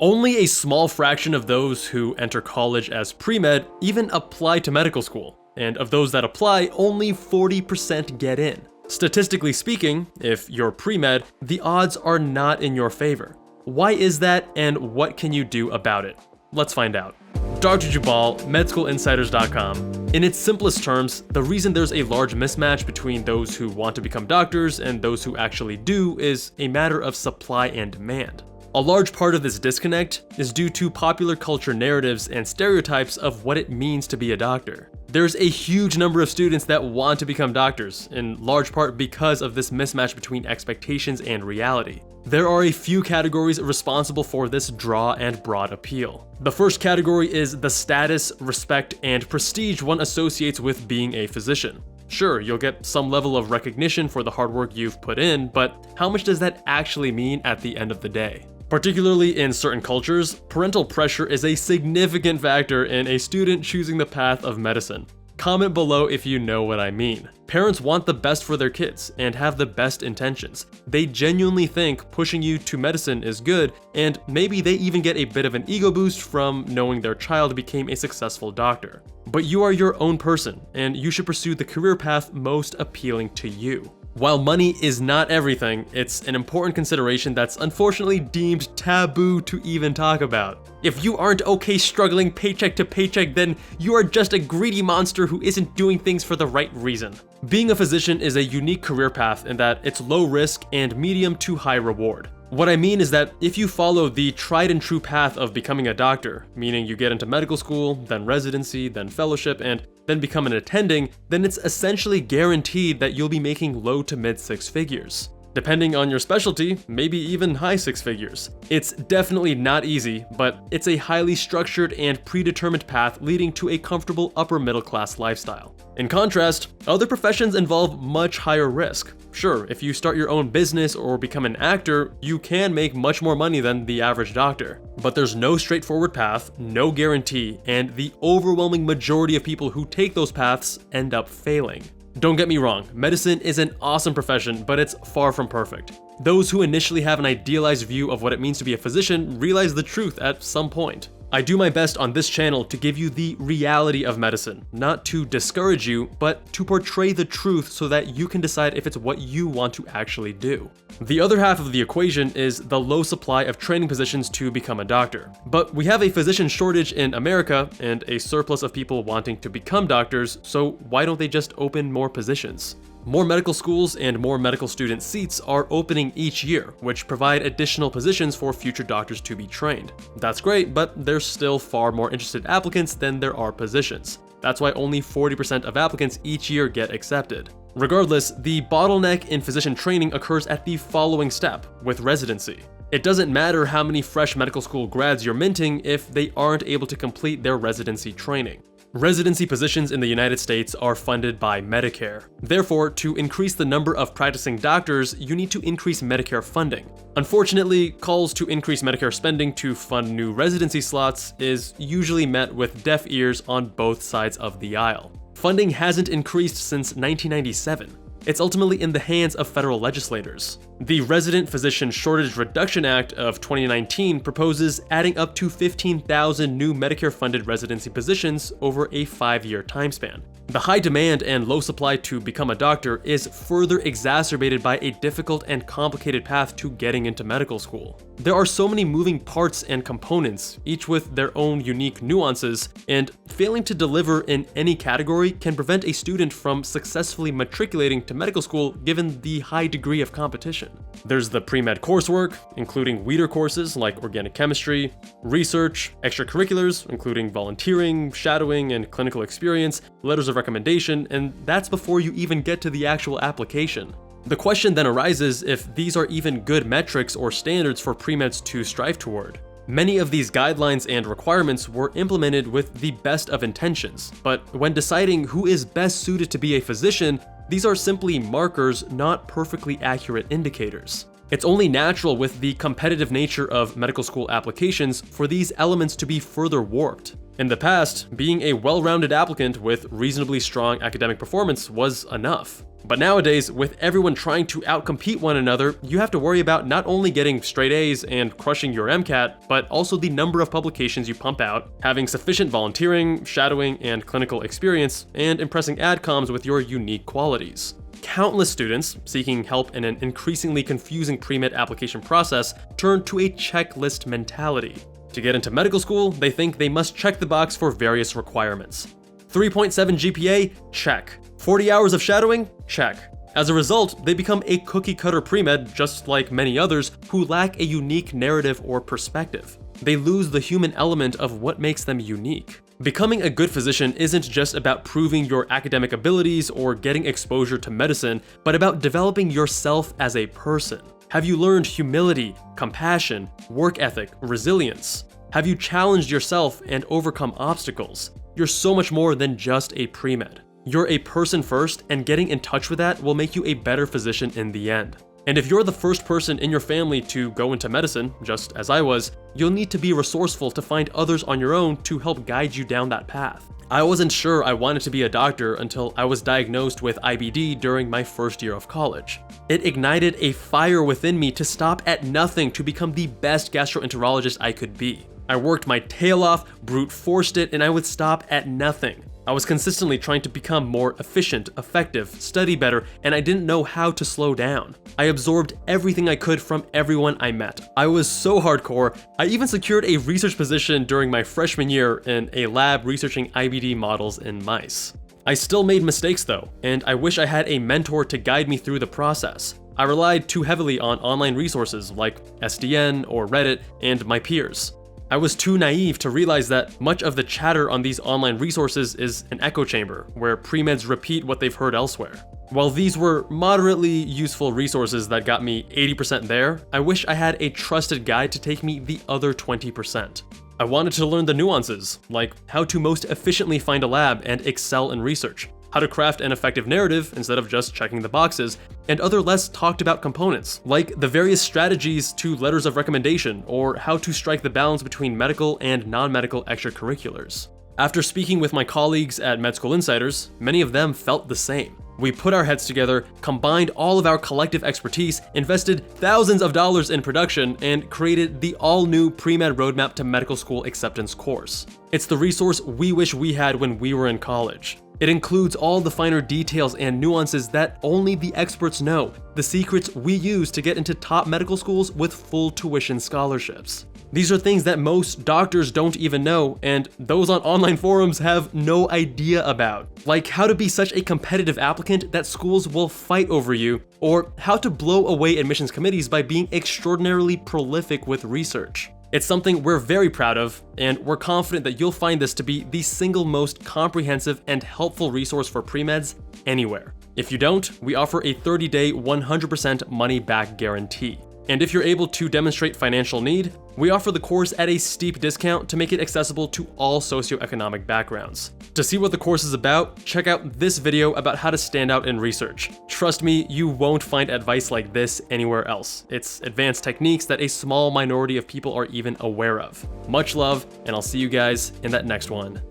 Only a small fraction of those who enter college as pre-med even apply to medical school, and of those that apply, only 40% get in. Statistically speaking, if you're pre-med, the odds are not in your favor. Why is that, and what can you do about it? Let's find out. Dr. Jubal, MedSchoolInsiders.com. In its simplest terms, the reason there's a large mismatch between those who want to become doctors and those who actually do is a matter of supply and demand. A large part of this disconnect is due to popular culture narratives and stereotypes of what it means to be a doctor. There's a huge number of students that want to become doctors, in large part because of this mismatch between expectations and reality. There are a few categories responsible for this draw and broad appeal. The first category is the status, respect, and prestige one associates with being a physician. Sure, you'll get some level of recognition for the hard work you've put in, but how much does that actually mean at the end of the day? Particularly in certain cultures, parental pressure is a significant factor in a student choosing the path of medicine. Comment below if you know what I mean. Parents want the best for their kids and have the best intentions. They genuinely think pushing you to medicine is good, and maybe they even get a bit of an ego boost from knowing their child became a successful doctor. But you are your own person, and you should pursue the career path most appealing to you. While money is not everything, it's an important consideration that's unfortunately deemed taboo to even talk about. If you aren't okay struggling paycheck to paycheck, then you are just a greedy monster who isn't doing things for the right reason. Being a physician is a unique career path in that it's low risk and medium to high reward. What I mean is that if you follow the tried and true path of becoming a doctor, meaning you get into medical school, then residency, then fellowship, and then become an attending, then it's essentially guaranteed that you'll be making low to mid six figures. Depending on your specialty, maybe even high six figures. It's definitely not easy, but it's a highly structured and predetermined path leading to a comfortable upper middle class lifestyle. In contrast, other professions involve much higher risk. Sure, if you start your own business or become an actor, you can make much more money than the average doctor. But there's no straightforward path, no guarantee, and the overwhelming majority of people who take those paths end up failing. Don't get me wrong, medicine is an awesome profession, but it's far from perfect. Those who initially have an idealized view of what it means to be a physician realize the truth at some point. I do my best on this channel to give you the reality of medicine, not to discourage you, but to portray the truth so that you can decide if it's what you want to actually do. The other half of the equation is the low supply of training positions to become a doctor. But we have a physician shortage in America and a surplus of people wanting to become doctors, so why don't they just open more positions? More medical schools and more medical student seats are opening each year, which provide additional positions for future doctors to be trained. That's great, but there's still far more interested applicants than there are positions. That's why only 40% of applicants each year get accepted. Regardless, the bottleneck in physician training occurs at the following step, with residency. It doesn't matter how many fresh medical school grads you're minting if they aren't able to complete their residency training. Residency positions in the United States are funded by Medicare. Therefore, to increase the number of practicing doctors, you need to increase Medicare funding. Unfortunately, calls to increase Medicare spending to fund new residency slots is usually met with deaf ears on both sides of the aisle. Funding hasn't increased since 1997. It's ultimately in the hands of federal legislators. The Resident Physician Shortage Reduction Act of 2019 proposes adding up to 15,000 new Medicare-funded residency positions over a 5-year time span. The high demand and low supply to become a doctor is further exacerbated by a difficult and complicated path to getting into medical school. There are so many moving parts and components, each with their own unique nuances, and failing to deliver in any category can prevent a student from successfully matriculating to medical school given the high degree of competition. There's the pre-med coursework, including weeder courses like organic chemistry, research, extracurriculars, including volunteering, shadowing, and clinical experience, letters of recommendation, and that's before you even get to the actual application. The question then arises if these are even good metrics or standards for pre-meds to strive toward. Many of these guidelines and requirements were implemented with the best of intentions, but when deciding who is best suited to be a physician, these are simply markers, not perfectly accurate indicators. It's only natural with the competitive nature of medical school applications for these elements to be further warped. In the past, being a well-rounded applicant with reasonably strong academic performance was enough. But nowadays, with everyone trying to outcompete one another, you have to worry about not only getting straight A's and crushing your MCAT, but also the number of publications you pump out, having sufficient volunteering, shadowing, and clinical experience, and impressing adcoms with your unique qualities. Countless students, seeking help in an increasingly confusing pre-med application process, turn to a checklist mentality. To get into medical school, they think they must check the box for various requirements. 3.7 GPA? Check. 40 hours of shadowing? Check. As a result, they become a cookie-cutter pre-med just like many others who lack a unique narrative or perspective. They lose the human element of what makes them unique. Becoming a good physician isn't just about proving your academic abilities or getting exposure to medicine, but about developing yourself as a person. Have you learned humility, compassion, work ethic, resilience? Have you challenged yourself and overcome obstacles? You're so much more than just a pre-med. You're a person first, and getting in touch with that will make you a better physician in the end. And if you're the first person in your family to go into medicine, just as I was, you'll need to be resourceful to find others on your own to help guide you down that path. I wasn't sure I wanted to be a doctor until I was diagnosed with IBD during my first year of college. It ignited a fire within me to stop at nothing to become the best gastroenterologist I could be. I worked my tail off, brute forced it, and I would stop at nothing. I was consistently trying to become more efficient, effective, study better, and I didn't know how to slow down. I absorbed everything I could from everyone I met. I was so hardcore, I even secured a research position during my freshman year in a lab researching IBD models in mice. I still made mistakes though, and I wish I had a mentor to guide me through the process. I relied too heavily on online resources like SDN or Reddit and my peers. I was too naive to realize that much of the chatter on these online resources is an echo chamber, where pre-meds repeat what they've heard elsewhere. While these were moderately useful resources that got me 80% there, I wish I had a trusted guide to take me the other 20%. I wanted to learn the nuances, like how to most efficiently find a lab and excel in research, how to craft an effective narrative instead of just checking the boxes, and other less talked about components, like the various strategies to letters of recommendation or how to strike the balance between medical and non-medical extracurriculars. After speaking with my colleagues at Med School Insiders, many of them felt the same. We put our heads together, combined all of our collective expertise, invested thousands of dollars in production, and created the all-new Pre-Med Roadmap to Medical School Acceptance course. It's the resource we wish we had when we were in college. It includes all the finer details and nuances that only the experts know, the secrets we use to get into top medical schools with full tuition scholarships. These are things that most doctors don't even know, and those on online forums have no idea about. Like how to be such a competitive applicant that schools will fight over you, or how to blow away admissions committees by being extraordinarily prolific with research. It's something we're very proud of, and we're confident that you'll find this to be the single most comprehensive and helpful resource for pre-meds anywhere. If you don't, we offer a 30-day 100% money-back guarantee. And if you're able to demonstrate financial need, we offer the course at a steep discount to make it accessible to all socioeconomic backgrounds. To see what the course is about, check out this video about how to stand out in research. Trust me, you won't find advice like this anywhere else. It's advanced techniques that a small minority of people are even aware of. Much love, and I'll see you guys in that next one.